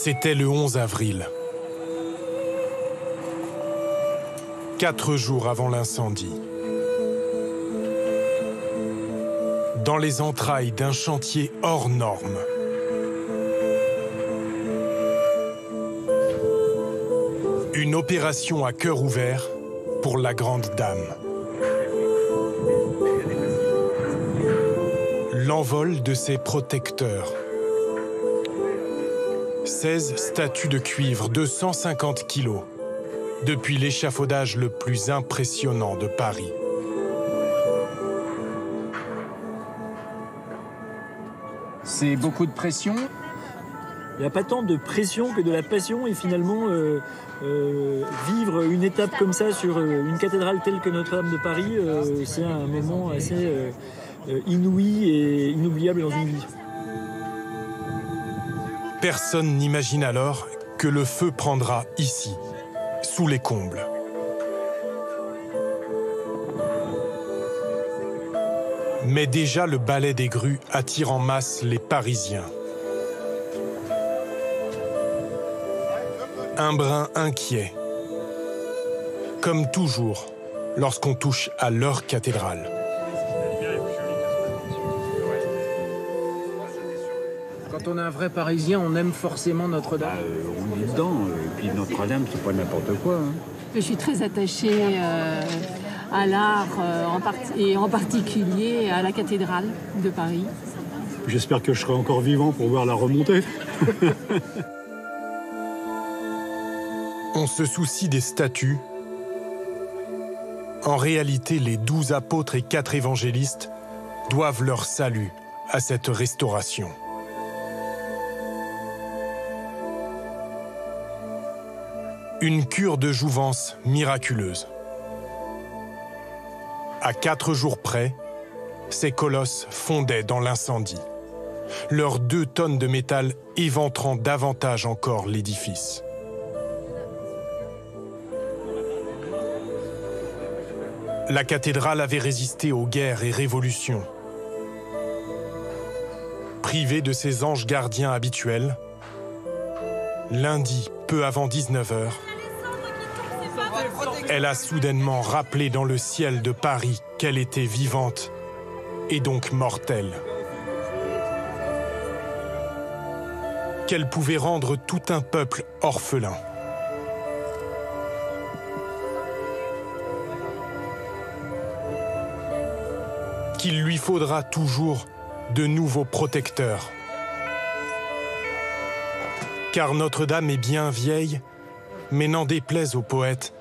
C'était le 11 avril. 4 jours avant l'incendie. Dans les entrailles d'un chantier hors norme. Une opération à cœur ouvert pour la Grande Dame. L'envol de ses protecteurs. 16 statues de cuivre de 150 kilos, depuis l'échafaudage le plus impressionnant de Paris. C'est beaucoup de pression. Il n'y a pas tant de pression que de la passion et finalement vivre une étape comme ça sur une cathédrale telle que Notre-Dame de Paris, c'est un moment assez inouï et inoubliable dans une vie. Personne n'imagine alors que le feu prendra ici, sous les combles. Mais déjà le balai des grues attire en masse les Parisiens. Un brin inquiet, comme toujours lorsqu'on touche à leur cathédrale. Quand on est un vrai Parisien, on aime forcément Notre-Dame. On est dedans, et puis Notre-Dame, c'est pas n'importe quoi. Hein. Je suis très attachée à l'art et en particulier à la cathédrale de Paris. J'espère que je serai encore vivant pour voir la remontée. On se soucie des statues. En réalité, les 12 apôtres et 4 évangélistes doivent leur salut à cette restauration. Une cure de jouvence miraculeuse. À 4 jours près, ces colosses fondaient dans l'incendie, leurs 2 tonnes de métal éventrant davantage encore l'édifice. La cathédrale avait résisté aux guerres et révolutions. Privée de ses anges gardiens habituels, lundi, peu avant 19h, elle a soudainement rappelé dans le ciel de Paris qu'elle était vivante et donc mortelle. Qu'elle pouvait rendre tout un peuple orphelin. Qu'il lui faudra toujours de nouveaux protecteurs. Car Notre-Dame est bien vieille, mais n'en déplaise aux poètes,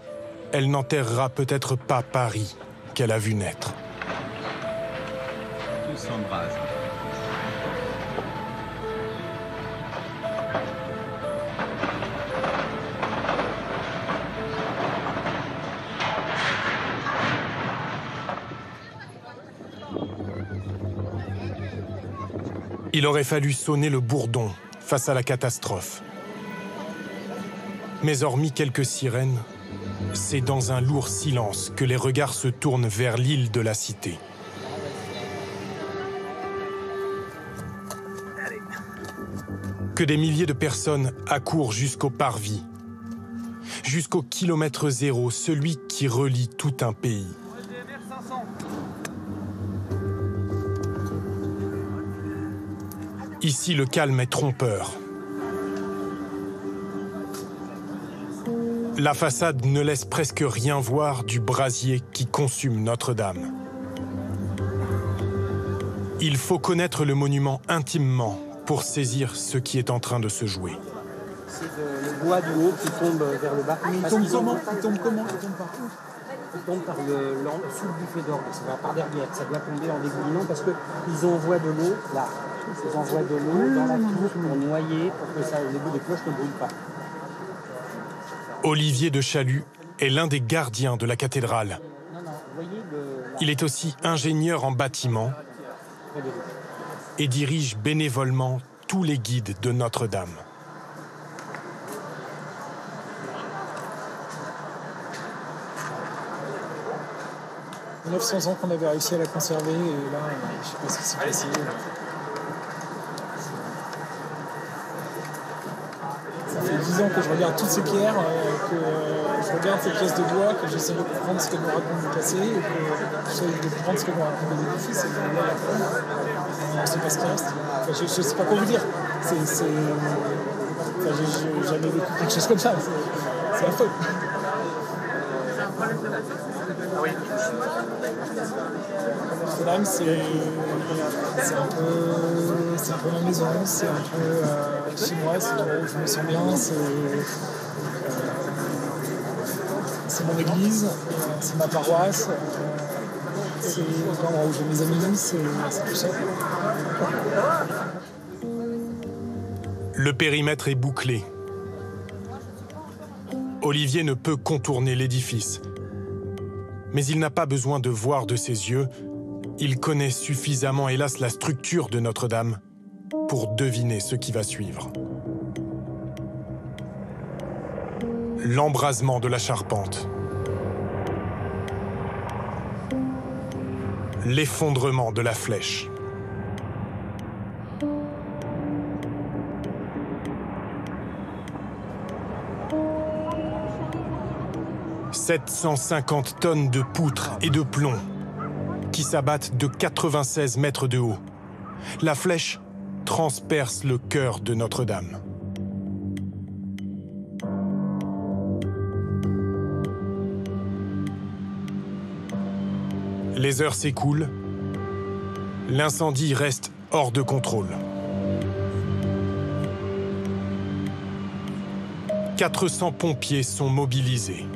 elle n'enterrera peut-être pas Paris qu'elle a vu naître. Tout s'embrase. Il aurait fallu sonner le bourdon face à la catastrophe. Mais hormis quelques sirènes, c'est dans un lourd silence que les regards se tournent vers l'île de la Cité. Que des milliers de personnes accourent jusqu'au parvis, jusqu'au kilomètre zéro, celui qui relie tout un pays. Ici, le calme est trompeur. La façade ne laisse presque rien voir du brasier qui consume Notre-Dame. Il faut connaître le monument intimement pour saisir ce qui est en train de se jouer. C'est le bois du haut qui tombe vers le bas. Il tombe comment? Il tombe comment? Il tombe par où? Il tombe par sous le buffet d'orgue. Ça va par derrière. Ça doit tomber en dégoulinant parce qu'ils envoient de l'eau là. Ils envoient de l'eau dans la tour pour noyer, pour que les bouts de cloche ne brûlent pas. Olivier de Chalut est l'un des gardiens de la cathédrale. Il est aussi ingénieur en bâtiment et dirige bénévolement tous les guides de Notre-Dame. Il y a 900 ans qu'on avait réussi à la conserver et là, je ne sais pas ce qui s'est passé. 10 ans que je regarde toutes ces pierres, que je regarde ces pièces de bois, que j'essaie de comprendre ce que nous raconte le passé, et que j'essaie de comprendre ce que nous raconte l'édifice, et que là, on ne sait pas ce qui reste. Enfin, je ne sais pas quoi vous dire. Enfin, j'ai jamais vécu quelque chose comme ça. C'est affreux. Amsterdam, c'est un peu ma maison, c'est un peu chez moi, c'est là où je me sens bien, c'est mon église, c'est ma paroisse, c'est l'endroit où j'ai mes amis, c'est tout ça. Le périmètre est bouclé. Olivier ne peut contourner l'édifice. Mais il n'a pas besoin de voir de ses yeux. Il connaît suffisamment, hélas, la structure de Notre-Dame pour deviner ce qui va suivre. L'embrasement de la charpente. L'effondrement de la flèche. « 750 tonnes de poutres et de plomb qui s'abattent de 96 mètres de haut. La flèche transperce le cœur de Notre-Dame. Les heures s'écoulent. L'incendie reste hors de contrôle. 400 pompiers sont mobilisés.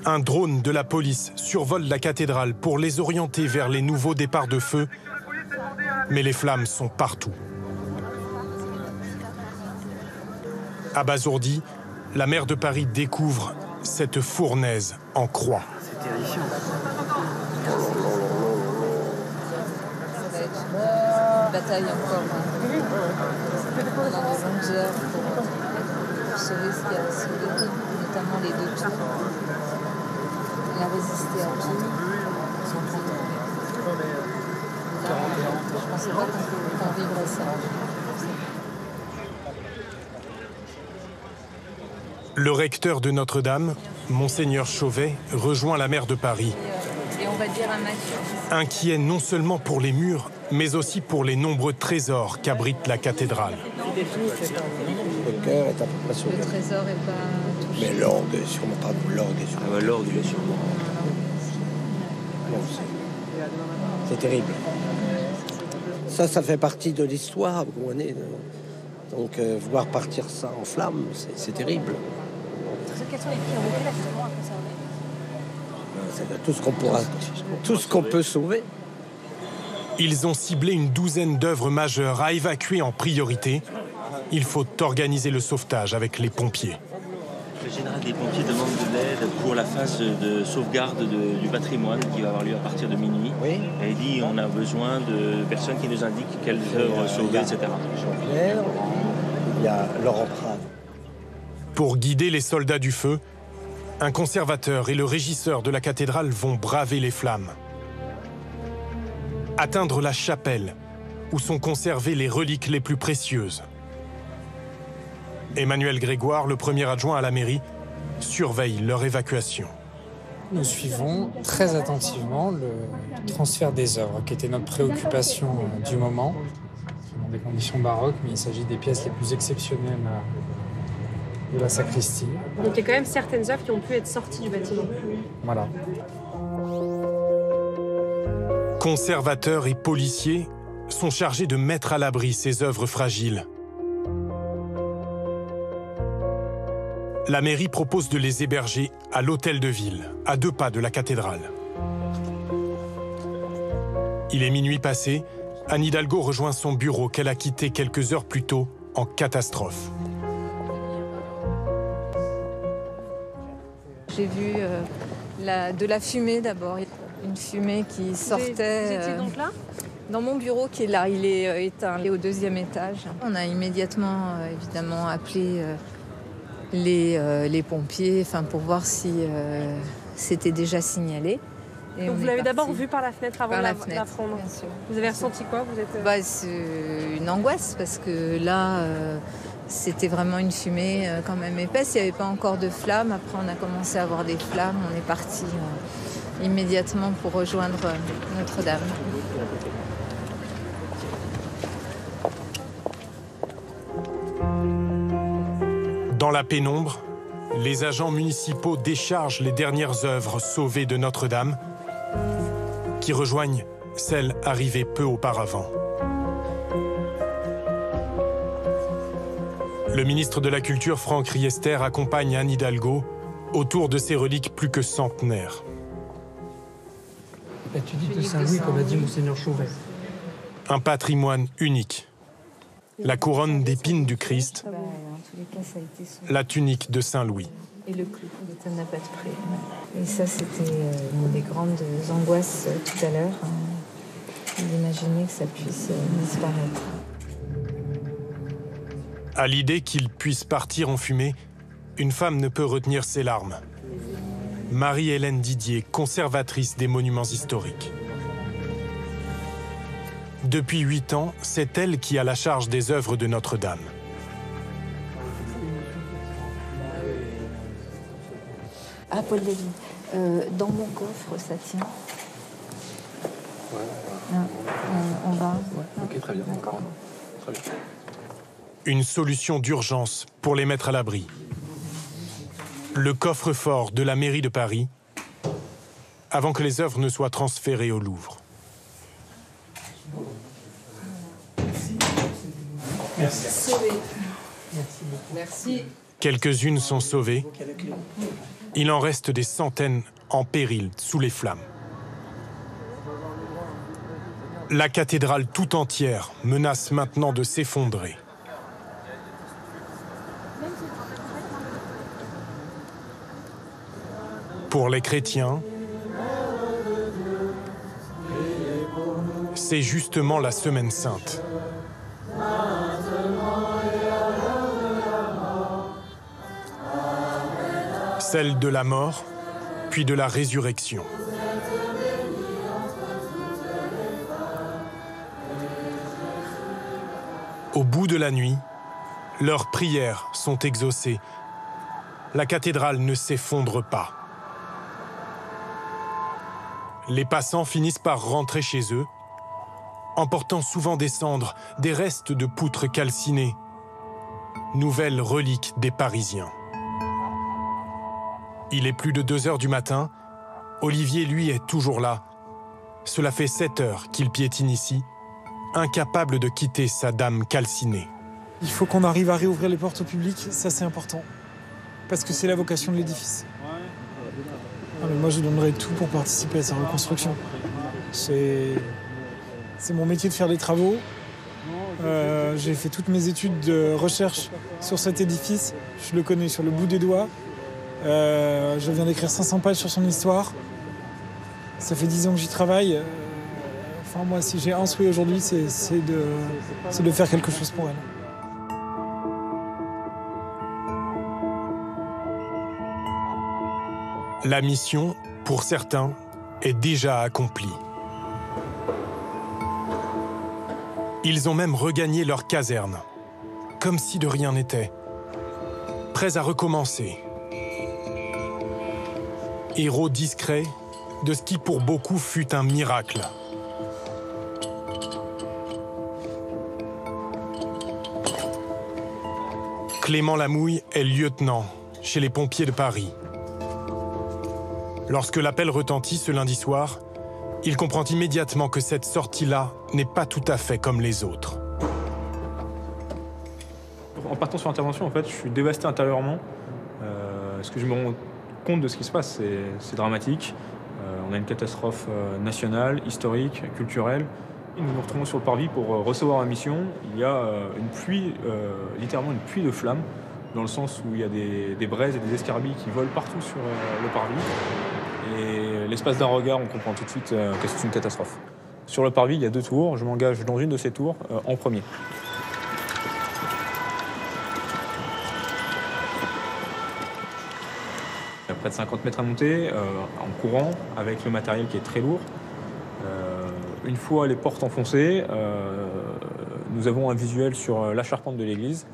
Un drone de la police survole la cathédrale pour les orienter vers les nouveaux départs de feu, mais les flammes sont partout. Abasourdie, la maire de Paris découvre cette fournaise en croix. C'est terrifiant. Ça va être une bataille encore pendant des longues heures pour sauver ce qu'il y a à sauver, notamment les deux tours. Il a résisté à tout. Je ne pensais pas qu'on vivrait ça. Le recteur de Notre-Dame, Monseigneur Chauvet, rejoint la maire de Paris. Et on va dire un match. Inquiet non seulement pour les murs, mais aussi pour les nombreux trésors qu'abrite la cathédrale. Le cœur est à peu près sauvé. Le trésor n'est pas touché. Mais l'orgue est sûrement pas. L'orgue est sûrement. Ah bah l'orgue, bien sûrement. Non, c'est terrible. Ça fait partie de l'histoire. Donc voir partir ça en flammes, c'est terrible. Quelles sont les priorités là justement à conserver? Tout ce qu'on peut sauver. Ils ont ciblé une douzaine d'œuvres majeures à évacuer en priorité. Il faut organiser le sauvetage avec les pompiers. Le général des pompiers demande de l'aide pour la phase de sauvegarde du patrimoine qui va avoir lieu à partir de minuit. Oui. Et il dit on a besoin de personnes qui nous indiquent quelles œuvres sauver, etc. Il y a Laurent Prade. Pour guider les soldats du feu, un conservateur et le régisseur de la cathédrale vont braver les flammes. Atteindre la chapelle, où sont conservées les reliques les plus précieuses. Emmanuel Grégoire, le premier adjoint à la mairie, surveille leur évacuation. Nous suivons très attentivement le transfert des œuvres, qui était notre préoccupation du moment. Dans des conditions baroques, mais il s'agit des pièces les plus exceptionnelles de la sacristie. Donc il y a quand même certaines œuvres qui ont pu être sorties du bâtiment. Voilà. Conservateurs et policiers sont chargés de mettre à l'abri ces œuvres fragiles. La mairie propose de les héberger à l'hôtel de ville, à 2 pas de la cathédrale. Il est minuit passé, Anne Hidalgo rejoint son bureau qu'elle a quitté quelques heures plus tôt en catastrophe. J'ai vu de la fumée d'abord, une fumée qui sortait. Vous étiez donc là ? Dans mon bureau qui est là, il est éteint, il est au 2e étage. On a immédiatement évidemment appelé les pompiers pour voir si c'était déjà déjà et donc vous l'avez d'abord vu par la fenêtre avant la fondre. Bien sûr. Vous avez ressenti quoi? C'est une angoisse parce que là, C'était vraiment une fumée quand même épaisse. Il n'y avait pas encore de flammes. Après, on a commencé à avoir des flammes. On est parti immédiatement pour rejoindre Notre-Dame. Dans la pénombre, les agents municipaux déchargent les dernières œuvres sauvées de Notre-Dame, qui rejoignent celles arrivées peu auparavant. Le ministre de la Culture, Franck Riester, accompagne Anne Hidalgo autour de ces reliques plus que centenaires. La tunique de Saint-Louis, comme a dit Monseigneur Chauvet. Un patrimoine unique. La couronne d'épines du Christ, la tunique de Saint-Louis. Et le clou, ça n'a pas de prix. Et ça, c'était une des grandes angoisses tout à l'heure, d'imaginer que ça puisse disparaître. À l'idée qu'il puisse partir en fumée, une femme ne peut retenir ses larmes. Marie-Hélène Didier, conservatrice des monuments historiques. Depuis 8 ans, c'est elle qui a la charge des œuvres de Notre-Dame. Ah, Paul Lévy, dans mon coffre, ça tient. On va. Ok, très bien. D'accord. Très bien. Une solution d'urgence pour les mettre à l'abri. Le coffre-fort de la mairie de Paris, avant que les œuvres ne soient transférées au Louvre. Merci. Sauvé. Merci. Quelques-unes sont sauvées. Il en reste des centaines en péril sous les flammes. La cathédrale tout entière menace maintenant de s'effondrer. Pour les chrétiens, c'est justement la Semaine Sainte. Celle de la mort, puis de la résurrection. Au bout de la nuit, leurs prières sont exaucées. La cathédrale ne s'effondre pas. Les passants finissent par rentrer chez eux, emportant souvent des cendres, des restes de poutres calcinées, nouvelle relique des Parisiens. Il est plus de 2 heures du matin, Olivier, lui, est toujours là. Cela fait 7 heures qu'il piétine ici, incapable de quitter sa dame calcinée. Il faut qu'on arrive à réouvrir les portes au public, ça c'est important, parce que c'est la vocation de l'édifice. Non, mais moi je donnerais tout pour participer à sa reconstruction. C'est mon métier de faire des travaux. J'ai fait toutes mes études de recherche sur cet édifice. Je le connais sur le bout des doigts. Je viens d'écrire 500 pages sur son histoire. Ça fait 10 ans que j'y travaille. Enfin, moi, si j'ai un souhait aujourd'hui, c'est de faire quelque chose pour elle. La mission, pour certains, est déjà accomplie. Ils ont même regagné leur caserne, comme si de rien n'était, prêts à recommencer. Héros discrets de ce qui pour beaucoup fut un miracle. Clément Lamouille est lieutenant chez les pompiers de Paris. Lorsque l'appel retentit ce lundi soir, il comprend immédiatement que cette sortie-là n'est pas tout à fait comme les autres. En partant sur l'intervention, en fait, je suis dévasté intérieurement. Parce que je me rends compte de ce qui se passe, c'est dramatique. On a une catastrophe nationale, historique, culturelle. Nous nous retrouvons sur le parvis pour recevoir la mission. Il y a une pluie, littéralement une pluie de flammes, dans le sens où il y a des braises et des escarbilles qui volent partout sur le parvis. Et l'espace d'un regard, on comprend tout de suite que c'est une catastrophe. Sur le parvis, il y a 2 tours. Je m'engage dans une de ces tours en premier. Il y a près de 50 mètres à monter, en courant, avec le matériel qui est très lourd. Une fois les portes enfoncées, nous avons un visuel sur la charpente de l'église.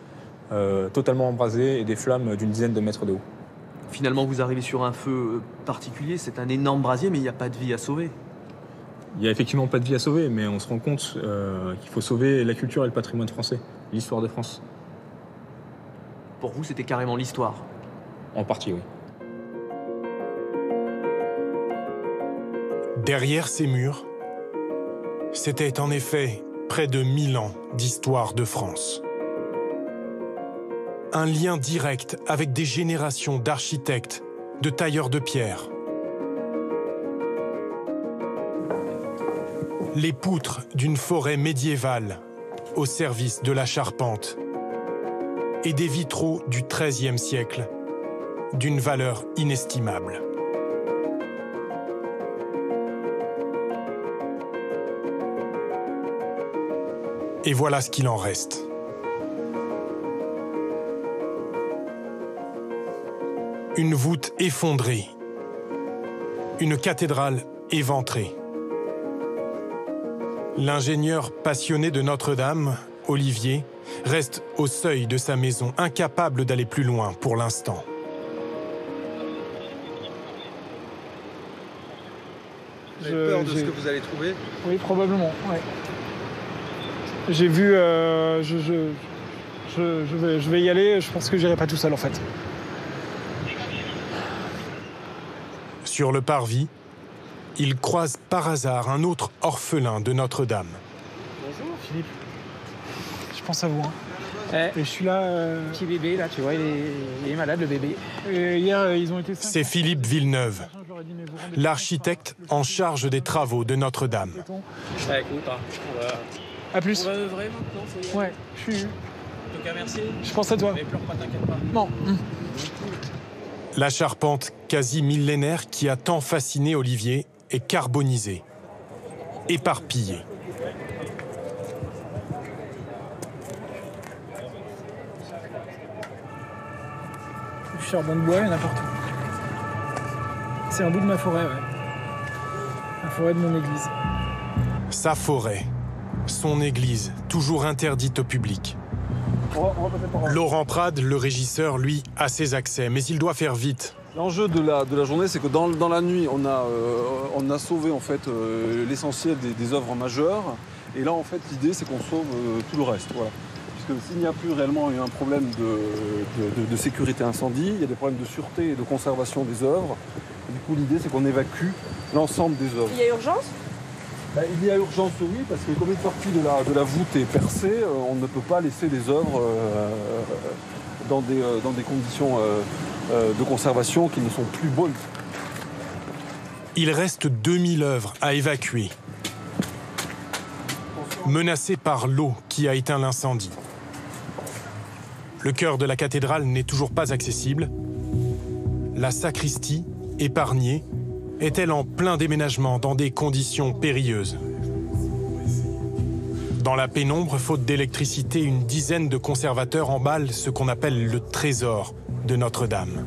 totalement embrasé et des flammes d'une dizaine de mètres de haut. Finalement, vous arrivez sur un feu particulier, c'est un énorme brasier, mais il n'y a pas de vie à sauver. Il n'y a effectivement pas de vie à sauver, mais on se rend compte qu'il faut sauver la culture et le patrimoine français, l'histoire de France. Pour vous, c'était carrément l'histoire? En partie, oui. Derrière ces murs, c'était en effet près de 1000 ans d'histoire de France. Un lien direct avec des générations d'architectes, de tailleurs de pierre. Les poutres d'une forêt médiévale au service de la charpente et des vitraux du XIIIe siècle d'une valeur inestimable. Et voilà ce qu'il en reste. Une voûte effondrée, une cathédrale éventrée. L'ingénieur passionné de Notre-Dame, Olivier, reste au seuil de sa maison, incapable d'aller plus loin pour l'instant. Vous avez peur de ce que vous allez trouver? Oui, probablement, ouais. J'ai vu... je vais y aller, je pense que j'irai pas tout seul en fait. Sur le parvis, il croise par hasard un autre orphelin de Notre-Dame. Bonjour Philippe. Je pense à vous. Et je suis là... Petit bébé là, tu vois, il est malade le bébé. Et hier, ils ont été... C'est Philippe Villeneuve, l'architecte en charge des travaux de Notre-Dame. Ouais, écoute, on va... À plus. On va œuvrer maintenant, ça y est. Ouais, je suis... En tout cas, merci. Je pense à toi. Mais pleure pas, t'inquiète pas. Non. La charpente quasi millénaire qui a tant fasciné Olivier est carbonisée, éparpillée. Du charbon de bois, il y en a partout. C'est un bout de ma forêt, ouais. La forêt de mon église. Sa forêt, son église, toujours interdite au public. Laurent Prade, le régisseur, lui, a ses accès, mais il doit faire vite. L'enjeu de la journée, c'est que dans la nuit, on a sauvé en fait l'essentiel des œuvres majeures. Et là, en fait, l'idée, c'est qu'on sauve tout le reste. Voilà. Puisque s'il n'y a plus réellement un problème de sécurité incendie, il y a des problèmes de sûreté et de conservation des œuvres. Et du coup, l'idée, c'est qu'on évacue l'ensemble des œuvres. Il y a urgence? Il y a urgence, oui, parce que comme une partie de la voûte est percée, on ne peut pas laisser des œuvres dans des conditions de conservation qui ne sont plus bonnes. Il reste 2000 œuvres à évacuer, menacées par l'eau qui a éteint l'incendie. Le chœur de la cathédrale n'est toujours pas accessible. La sacristie, épargnée, est-elle en plein déménagement dans des conditions périlleuses. Dans la pénombre, faute d'électricité, une dizaine de conservateurs emballent ce qu'on appelle le trésor de Notre-Dame.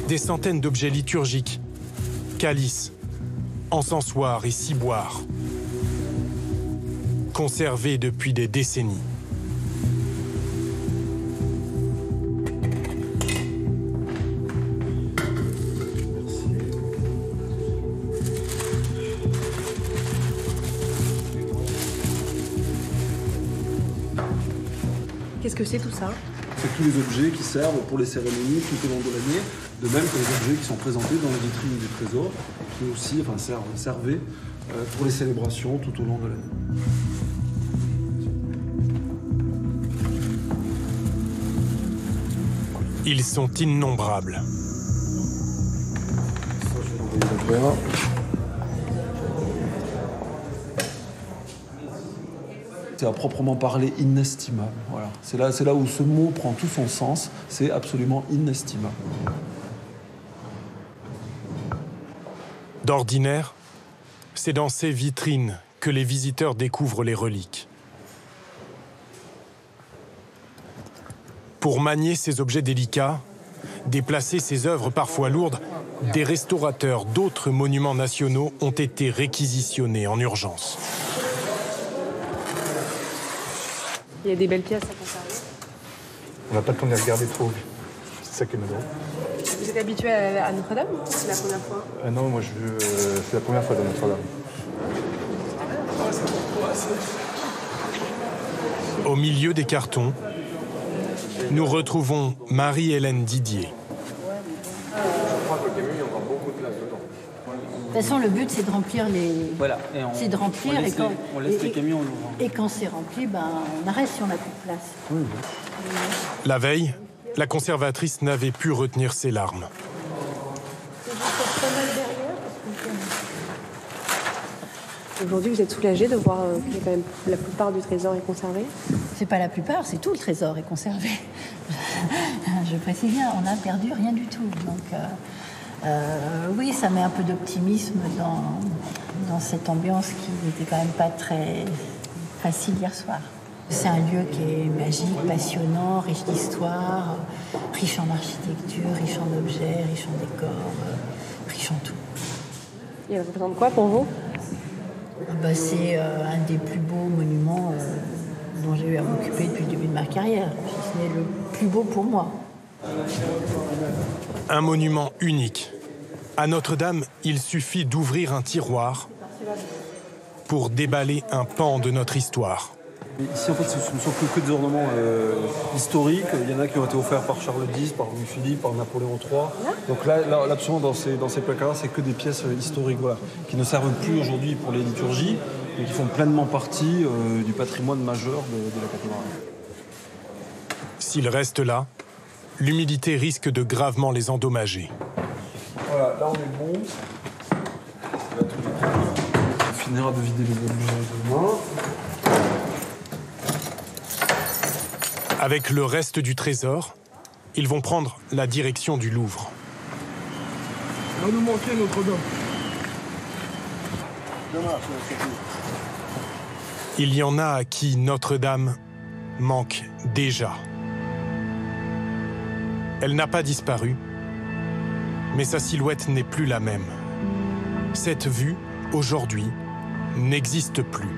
Des centaines d'objets liturgiques, calices, encensoirs et ciboires, conservés depuis des décennies. Qu'est-ce que c'est tout ça? C'est tous les objets qui servent pour les cérémonies tout au long de l'année, de même que les objets qui sont présentés dans les vitrines du trésor, qui aussi servaient pour les célébrations tout au long de l'année. Ils sont innombrables. C'est à proprement parler inestimable. Voilà. C'est là où ce mot prend tout son sens. C'est absolument inestimable. D'ordinaire, c'est dans ces vitrines que les visiteurs découvrent les reliques. Pour manier ces objets délicats, déplacer ces œuvres parfois lourdes, des restaurateurs d'autres monuments nationaux ont été réquisitionnés en urgence. Il y a des belles pièces à conserver. On n'a pas le temps de les regarder trop. C'est ça qui est drôle. Vous êtes habitué à Notre-Dame ou c'est la première fois? Non, moi c'est la première fois dans Notre-Dame. Au milieu des cartons, nous retrouvons Marie-Hélène Didier. De toute façon, le but, c'est de remplir les... Voilà. C'est de remplir on laisse les camions en ouvrant. Et quand c'est rempli, on arrête si on n'a plus de place. Oui. La veille, la conservatrice n'avait pu retenir ses larmes. Aujourd'hui, vous êtes soulagé de voir que quand même la plupart du trésor est conservé? C'est pas la plupart, c'est tout le trésor est conservé. Je précise bien, on n'a perdu rien du tout. Donc, oui, ça met un peu d'optimisme dans cette ambiance qui n'était quand même pas très facile hier soir. C'est un lieu qui est magique, passionnant, riche d'histoire, riche en architecture, riche en objets, riche en décors, riche en tout. Et elle représente quoi pour vous? C'est un des plus beaux monuments dont j'ai eu à m'occuper depuis le début de ma carrière. Si ce n'est le plus beau pour moi. Un monument unique. À Notre-Dame, il suffit d'ouvrir un tiroir pour déballer un pan de notre histoire. Ici, en fait, ce ne sont que des ornements historiques. Il y en a qui ont été offerts par Charles X, par Louis-Philippe, par Napoléon III. Donc là absolument, dans ces placards, c'est que des pièces historiques, voilà, qui ne servent plus aujourd'hui pour les liturgies, mais qui font pleinement partie du patrimoine majeur de la cathédrale. S'ils restent là, l'humidité risque de gravement les endommager. Voilà, là on est bon. On finira de vider les objets demain. Avec le reste du trésor, ils vont prendre la direction du Louvre. Va nous manquer Notre-Dame. Il y en a à qui Notre-Dame manque déjà. Elle n'a pas disparu, mais sa silhouette n'est plus la même. Cette vue, aujourd'hui, n'existe plus.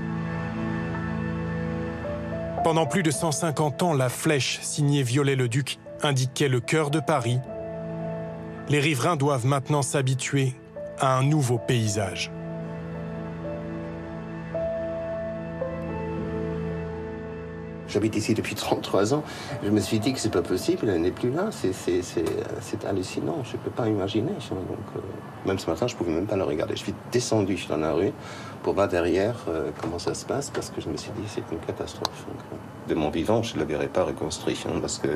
Pendant plus de 150 ans, la flèche signée Viollet-le-Duc indiquait le cœur de Paris. Les riverains doivent maintenant s'habituer à un nouveau paysage. J'habite ici depuis 33 ans. Je me suis dit que c'est pas possible, elle n'est plus là. C'est hallucinant, je ne peux pas imaginer. Donc, même ce matin, je ne pouvais même pas le regarder. Je suis descendu dans la rue pour voir derrière comment ça se passe, parce que je me suis dit c'est une catastrophe. Donc, de mon vivant, je ne le verrai pas reconstruit, parce que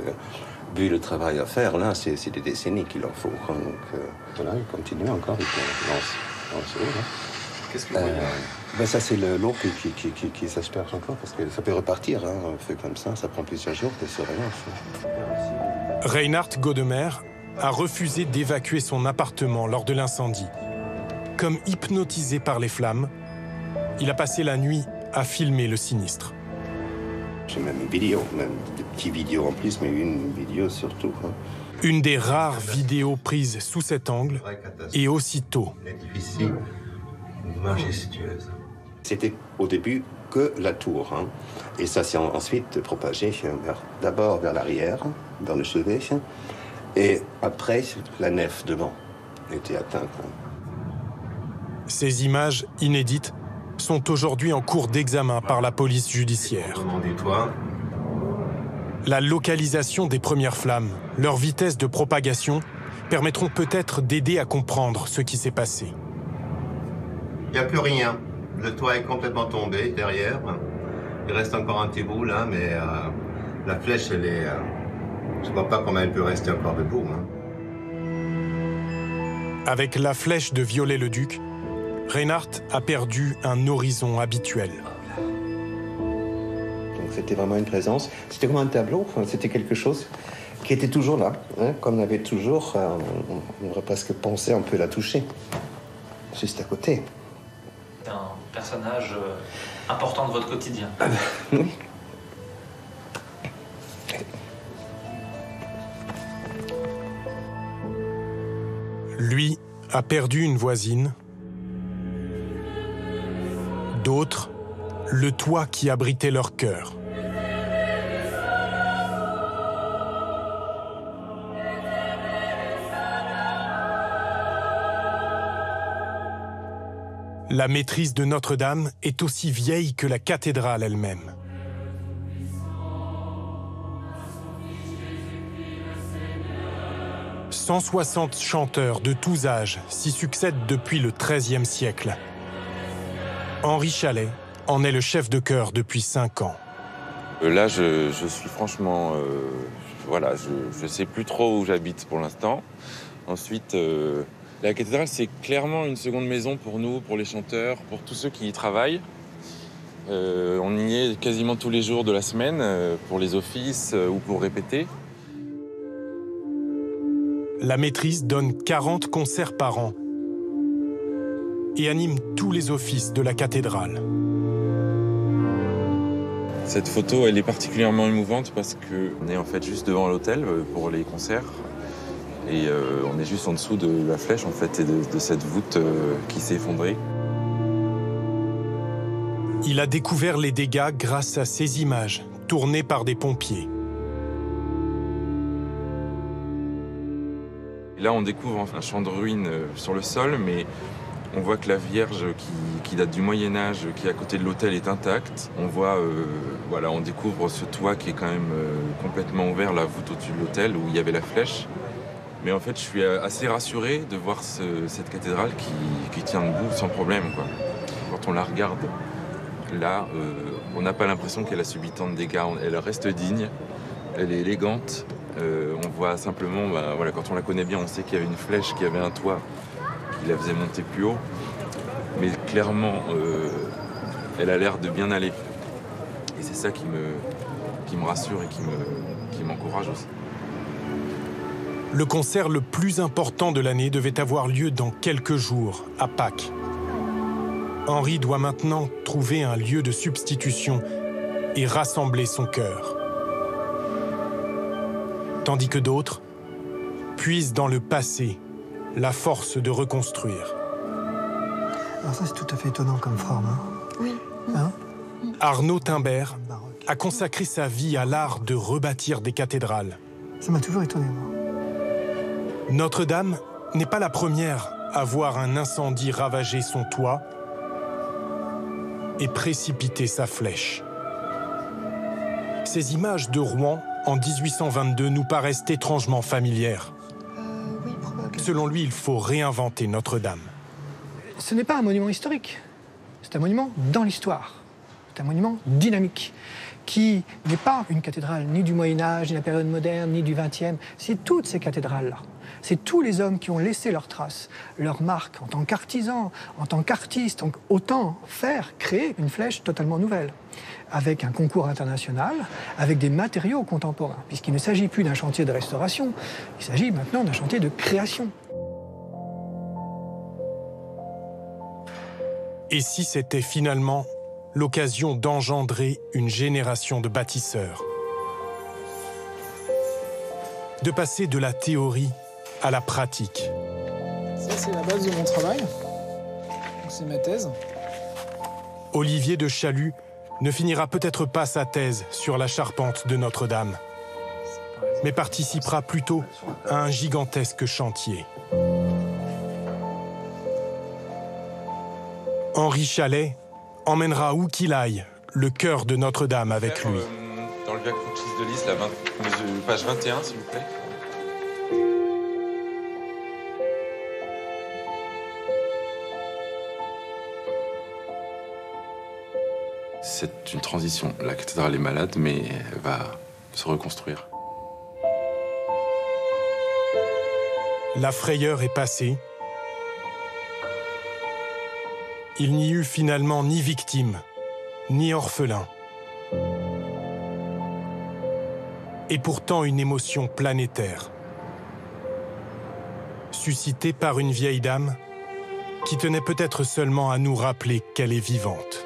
vu le travail à faire, là, c'est des décennies qu'il en faut. Donc voilà, il continue encore, il lance l'eau. Qu'est-ce que ça, c'est l'eau qui s'asperge encore, parce que ça peut repartir, un feu comme ça prend plusieurs jours de surveillance. Reinhard Godemer a refusé d'évacuer son appartement lors de l'incendie. Comme hypnotisé par les flammes, il a passé la nuit à filmer le sinistre. J'ai même une vidéo, même des petites vidéos en plus, mais une vidéo surtout. Une des rares vidéos prises sous cet angle et aussitôt. L'édifice majestueuse. C'était au début que la tour, et ça s'est ensuite propagé d'abord vers l'arrière, dans le chevet, et après la nef devant était atteinte. Ces images inédites sont aujourd'hui en cours d'examen par la police judiciaire. La localisation des premières flammes, leur vitesse de propagation, permettront peut-être d'aider à comprendre ce qui s'est passé. Il n'y a plus rien. Le toit est complètement tombé derrière. Il reste encore un petit bout là, mais la flèche, elle est... je ne vois pas comment elle peut rester encore debout. Avec la flèche de Viollet-le-Duc, Reinhard a perdu un horizon habituel. Donc c'était vraiment une présence. C'était comme un tableau, c'était quelque chose qui était toujours là. Comme on avait toujours, on aurait presque pensé on peut la toucher. Juste à côté. C'est un personnage important de votre quotidien. Oui. Lui a perdu une voisine. D'autres, le toit qui abritait leur cœur. La maîtrise de Notre-Dame est aussi vieille que la cathédrale elle-même. « 160 chanteurs de tous âges s'y succèdent depuis le XIIIe siècle. Henri Chalet en est le chef de chœur depuis 5 ans. Là, je suis franchement... voilà, je ne sais plus trop où j'habite pour l'instant. Ensuite, la cathédrale, c'est clairement une seconde maison pour nous, pour les chanteurs, pour tous ceux qui y travaillent. On y est quasiment tous les jours de la semaine, pour les offices ou pour répéter. La maîtrise donne 40 concerts par an et anime tous les offices de la cathédrale. Cette photo, elle est particulièrement émouvante parce qu'on est en fait juste devant l'autel pour les concerts. Et on est juste en dessous de la flèche en fait et de cette voûte qui s'est effondrée. Il a découvert les dégâts grâce à ces images tournées par des pompiers. Et là, on découvre un champ de ruines sur le sol, mais on voit que la Vierge qui date du Moyen-Âge, qui est à côté de l'autel, est intacte. On voit, voilà, on découvre ce toit qui est quand même complètement ouvert, la voûte au-dessus de l'autel où il y avait la flèche. Mais en fait, je suis assez rassuré de voir cette cathédrale qui tient debout sans problème, quoi. Quand on la regarde, là, on n'a pas l'impression qu'elle a subi tant de dégâts. Elle reste digne, elle est élégante. On voit simplement, voilà, quand on la connaît bien, on sait qu'il y avait une flèche, qu'il y avait un toit qui la faisait monter plus haut. Mais clairement, elle a l'air de bien aller. Et c'est ça qui me rassure et qui m'encourage aussi. Le concert le plus important de l'année devait avoir lieu dans quelques jours, à Pâques. Henri doit maintenant trouver un lieu de substitution et rassembler son cœur. Tandis que d'autres puisent dans le passé la force de reconstruire. Alors ça, c'est tout à fait étonnant comme forme. Hein. Oui. Hein? Arnaud Timbert a consacré sa vie à l'art de rebâtir des cathédrales. Ça m'a toujours étonné, moi. Notre-Dame n'est pas la première à voir un incendie ravager son toit et précipiter sa flèche. Ces images de Rouen en 1822 nous paraissent étrangement familières. Oui, probablement. Selon lui, il faut réinventer Notre-Dame. Ce n'est pas un monument historique, c'est un monument dans l'histoire. C'est un monument dynamique, qui n'est pas une cathédrale ni du Moyen-Âge, ni de la période moderne, ni du XXe. C'est toutes ces cathédrales-là. C'est tous les hommes qui ont laissé leurs traces, leurs marques en tant qu'artisans, en tant qu'artistes. Donc autant créer une flèche totalement nouvelle, avec un concours international, avec des matériaux contemporains, puisqu'il ne s'agit plus d'un chantier de restauration, il s'agit maintenant d'un chantier de création. Et si c'était finalement l'occasion d'engendrer une génération de bâtisseurs? De passer de la théorie à la pratique. Ça, c'est la base de mon travail. C'est ma thèse. Olivier de Chalut ne finira peut-être pas sa thèse sur la charpente de Notre-Dame, mais participera plutôt à un gigantesque chantier. Henri Chalet emmènera où qu'il aille le cœur de Notre-Dame avec lui. Dans le Via Crucis de Lys, page 21, s'il vous plaît. C'est une transition. La cathédrale est malade, mais elle va se reconstruire. La frayeur est passée. Il n'y eut finalement ni victime, ni orphelin. Et pourtant une émotion planétaire, suscitée par une vieille dame qui tenait peut-être seulement à nous rappeler qu'elle est vivante.